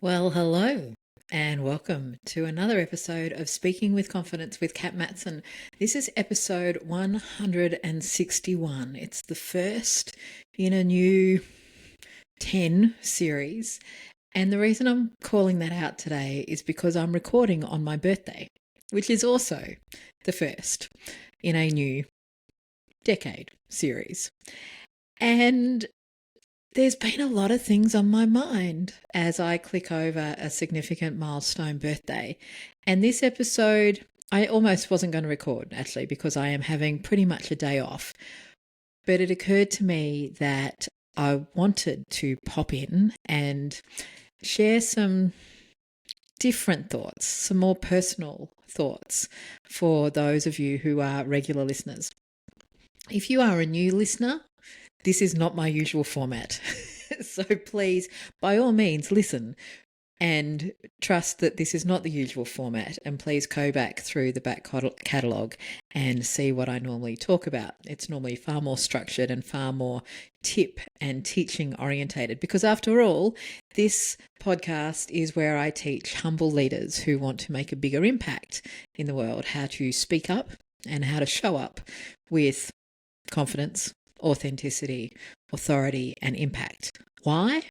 Well, hello and welcome to another episode of Speaking with Confidence with Kat Matson. This is episode 161. It's the first in a new 10 series. And the reason I'm calling that out today is because I'm recording on my birthday, which is also the first in a new decade series. And there's been a lot of things on my mind as I click over a significant milestone birthday. And this episode, I almost wasn't going to record actually because I am having pretty much a day off. But it occurred to me that I wanted to pop in and share some different thoughts, some more personal thoughts for those of you who are regular listeners. If you are a new listener, this is not my usual format. So please, by all means, listen and trust that this is not the usual format. And please go back through the back catalogue and see what I normally talk about. It's normally far more structured and far more tip and teaching orientated, because after all, this podcast is where I teach humble leaders who want to make a bigger impact in the world how to speak up and how to show up with confidence, authenticity, authority, and impact. Why?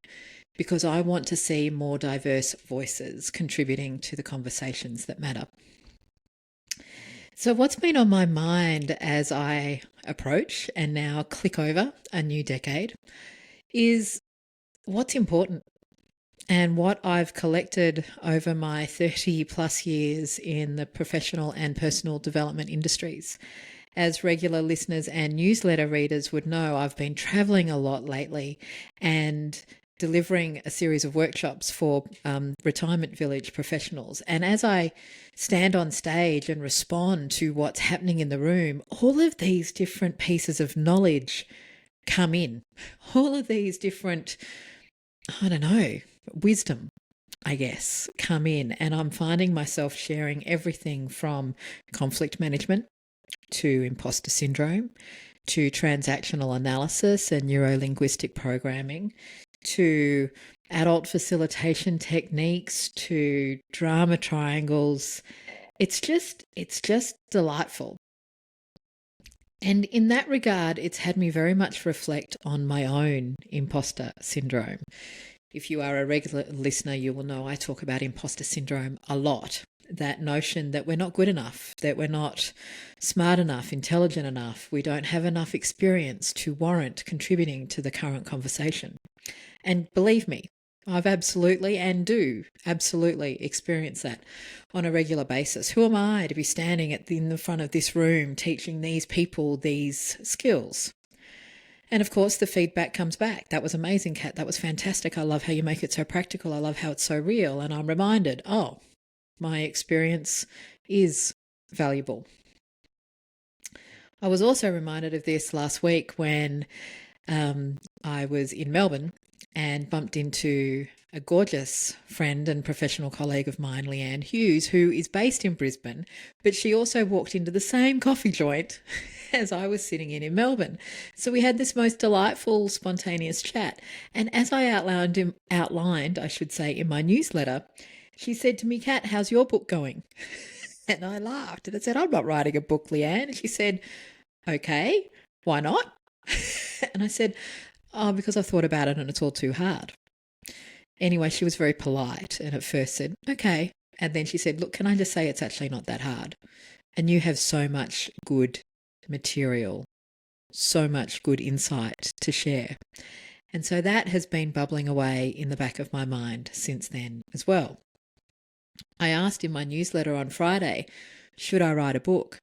Because I want to see more diverse voices contributing to the conversations that matter. So, what's been on my mind as I approach and now click over a new decade is what's important and what I've collected over my 30 plus years in the professional and personal development industries. As regular listeners and newsletter readers would know, I've been traveling a lot lately and delivering a series of workshops for retirement village professionals. And as I stand on stage and respond to what's happening in the room, all of these different pieces of knowledge come in. All of these different, wisdom, I guess, come in. And I'm finding myself sharing everything from conflict management to imposter syndrome, to transactional analysis and neuro-linguistic programming, to adult facilitation techniques, to drama triangles. It's just delightful. And in that regard, it's had me very much reflect on my own imposter syndrome. If you are a regular listener, you will know I talk about imposter syndrome a lot. That notion that we're not good enough, that we're not smart enough, intelligent enough, we don't have enough experience to warrant contributing to the current conversation. And believe me, I've absolutely and do absolutely experience that on a regular basis. Who am I to be standing in the front of this room teaching these people these skills? And of course, the feedback comes back. That was amazing, Kat. That was fantastic. I love how you make it so practical. I love how it's so real. And I'm reminded, my experience is valuable. I was also reminded of this last week when I was in Melbourne and bumped into a gorgeous friend and professional colleague of mine, Leanne Hughes, who is based in Brisbane, but she also walked into the same coffee joint as I was sitting in Melbourne. So we had this most delightful, spontaneous chat. And as I outlined, in my newsletter, she said to me, Kat, how's your book going? And I laughed and I said, I'm not writing a book, Leanne. And she said, okay, why not? And I said, because I've thought about it and it's all too hard. Anyway, she was very polite and at first said, okay. And then she said, look, can I just say it's actually not that hard? And you have so much good material, so much good insight to share. And so that has been bubbling away in the back of my mind since then as well. I asked in my newsletter on Friday, should I write a book?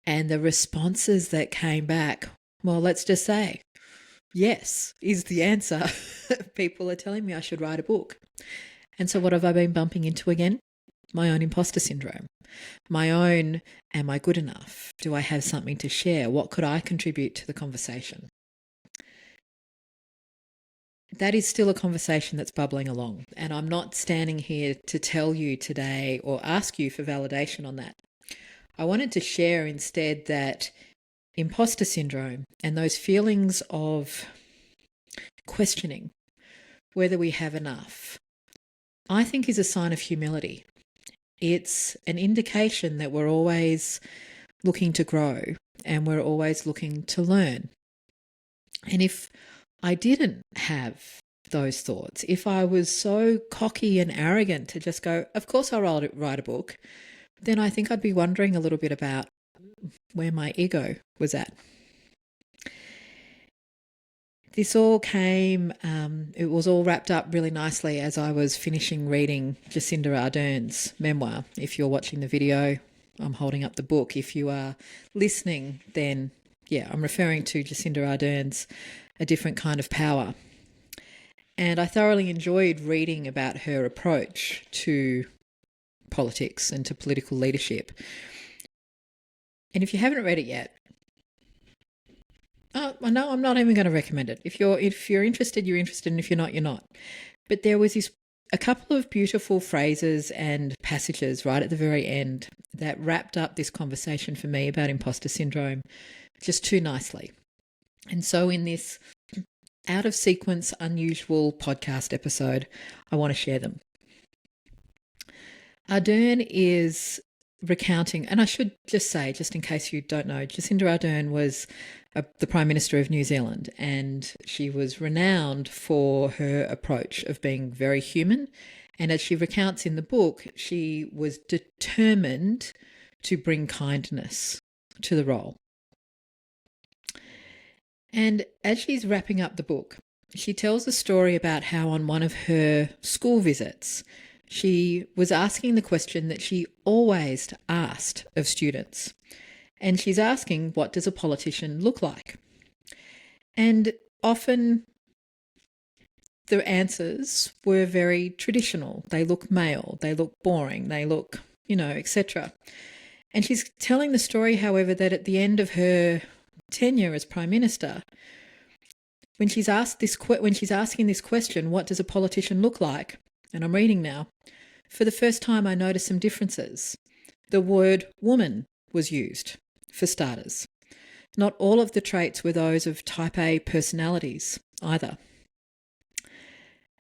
And the responses that came back, well, let's just say, yes, is the answer. People are telling me I should write a book. And so what have I been bumping into again? My own imposter syndrome. My own, am I good enough? Do I have something to share? What could I contribute to the conversation? That is still a conversation that's bubbling along. And I'm not standing here to tell you today or ask you for validation on that. I wanted to share instead that imposter syndrome and those feelings of questioning whether we have enough, I think is a sign of humility. It's an indication that we're always looking to grow and we're always looking to learn. And if I didn't have those thoughts, if I was so cocky and arrogant to just go, of course I'll write a book, then I think I'd be wondering a little bit about where my ego was at. This all came, it was all wrapped up really nicely as I was finishing reading Jacinda Ardern's memoir. If you're watching the video, I'm holding up the book. If you are listening, then yeah, I'm referring to Jacinda Ardern's A Different Kind of Power. And I thoroughly enjoyed reading about her approach to politics and to political leadership. And if you haven't read it yet, no, I'm not even going to recommend it. If you're interested, you're interested, and if you're not, you're not. But there was a couple of beautiful phrases and passages right at the very end that wrapped up this conversation for me about imposter syndrome just too nicely. And so in this out of sequence, unusual podcast episode, I want to share them. Ardern is recounting, and I should just say, just in case you don't know, Jacinda Ardern was the Prime Minister of New Zealand, and she was renowned for her approach of being very human. And as she recounts in the book, she was determined to bring kindness to the role. And as she's wrapping up the book, she tells a story about how on one of her school visits, she was asking the question that she always asked of students. And she's asking, what does a politician look like? And often the answers were very traditional. They look male, they look boring, they look, etc. And she's telling the story, however, that at the end of her tenure as Prime Minister, when she's asking this question, what does a politician look like? And I'm reading now. For the first time, I noticed some differences. The word woman was used, for starters. Not all of the traits were those of type A personalities either.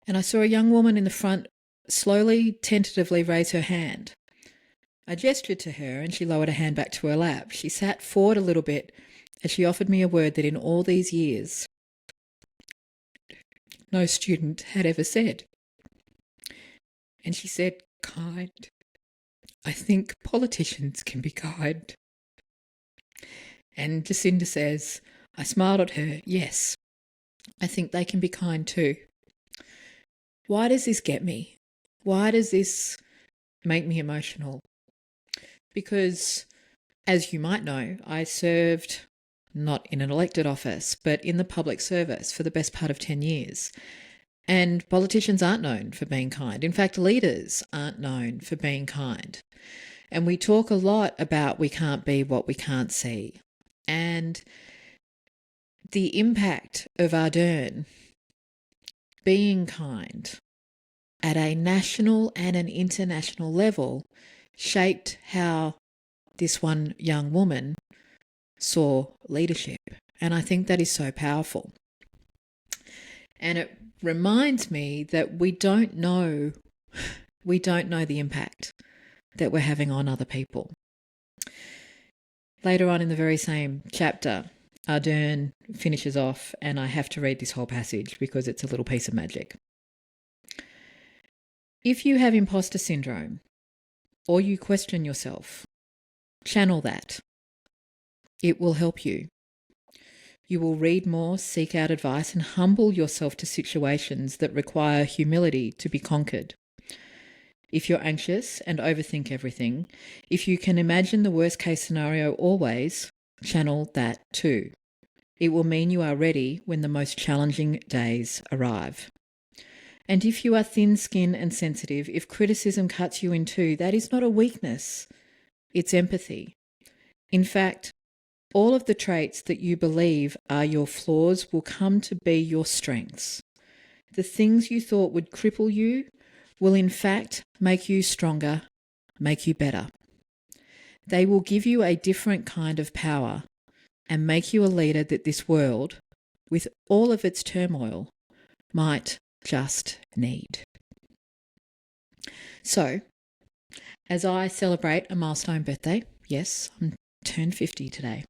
And I saw a young woman in the front slowly, tentatively raise her hand. I gestured to her and she lowered her hand back to her lap. She sat forward a little bit as she offered me a word that in all these years no student had ever said. And she said, kind. I think politicians can be kind. And Jacinda says, I smiled at her, yes, I think they can be kind too. Why does this get me? Why does this make me emotional? Because, as you might know, I served not in an elected office, but in the public service for the best part of 10 years. And politicians aren't known for being kind. In fact, leaders aren't known for being kind. And we talk a lot about we can't be what we can't see. And the impact of Ardern being kind at a national and an international level shaped how this one young woman saw leadership. And I think that is so powerful. And it reminds me that we don't know the impact that we're having on other people. Later on in the very same chapter, Ardern finishes off, and I have to read this whole passage because it's a little piece of magic. If you have imposter syndrome, or you question yourself, channel that. It will help you. You will read more, seek out advice, and humble yourself to situations that require humility to be conquered. If you're anxious and overthink everything, if you can imagine the worst case scenario always, channel that too. It will mean you are ready when the most challenging days arrive. And if you are thin-skinned and sensitive, if criticism cuts you in two, that is not a weakness, it's empathy. In fact, all of the traits that you believe are your flaws will come to be your strengths. The things you thought would cripple you will in fact make you stronger, make you better. They will give you a different kind of power and make you a leader that this world, with all of its turmoil, might just need. So, as I celebrate a milestone birthday, yes, I'm turned 50 today,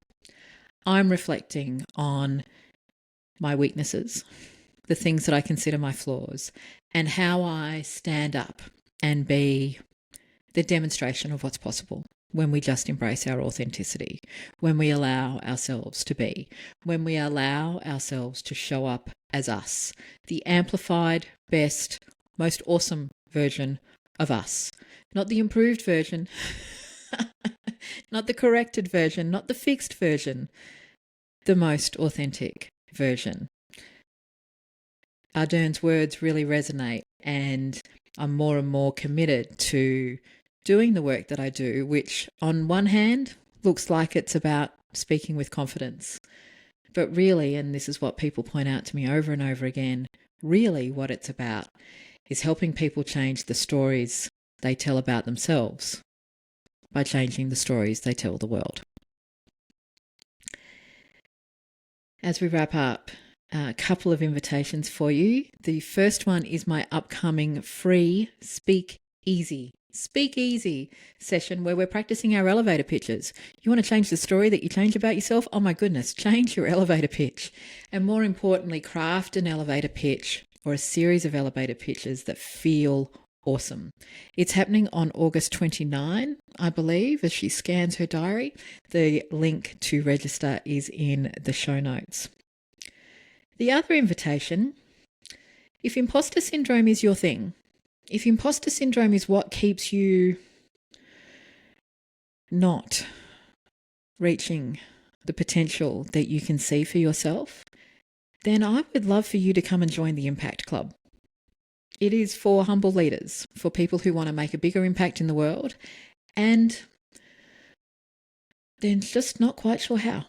I'm reflecting on my weaknesses, the things that I consider my flaws, and how I stand up and be the demonstration of what's possible when we just embrace our authenticity, when we allow ourselves to be, when we allow ourselves to show up as us, the amplified, best, most awesome version of us, not the improved version, not the corrected version, not the fixed version, the most authentic version. Ardern's words really resonate, and I'm more and more committed to doing the work that I do, which on one hand looks like it's about speaking with confidence. But really, and this is what people point out to me over and over again, really what it's about is helping people change the stories they tell about themselves by changing the stories they tell the world. As we wrap up, a couple of invitations for you. The first one is my upcoming free Speak Easy session where we're practicing our elevator pitches. You want to change the story that you change about yourself? Oh my goodness, change your elevator pitch. And more importantly, craft an elevator pitch or a series of elevator pitches that feel awesome. It's happening on August 29, I believe, as she scans her diary. The link to register is in the show notes. The other invitation, if imposter syndrome is your thing, if imposter syndrome is what keeps you not reaching the potential that you can see for yourself, then I would love for you to come and join the Impact Club. It is for humble leaders, for people who want to make a bigger impact in the world and they're just not quite sure how.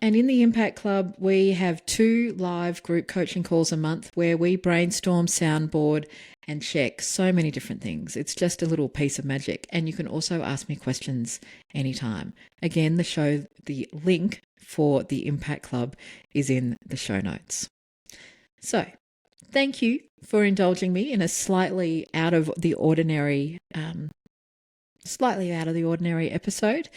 And in the Impact Club, we have 2 live group coaching calls a month where we brainstorm, soundboard, and check so many different things. It's just a little piece of magic. And you can also ask me questions anytime. Again, the link for the Impact Club is in the show notes. So, thank you for indulging me in a slightly out of the ordinary episode.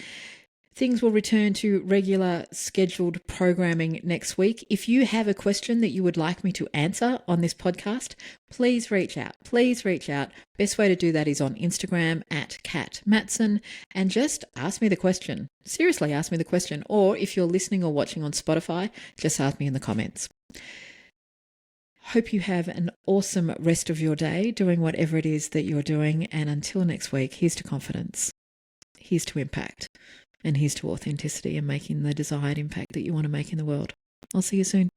Things will return to regular scheduled programming next week. If you have a question that you would like me to answer on this podcast, please reach out. Best way to do that is on Instagram @katmatson and just ask me the question. Seriously, ask me the question. Or if you're listening or watching on Spotify, just ask me in the comments. Hope you have an awesome rest of your day doing whatever it is that you're doing. And until next week, here's to confidence. Here's to impact. And here's to authenticity and making the desired impact that you want to make in the world. I'll see you soon.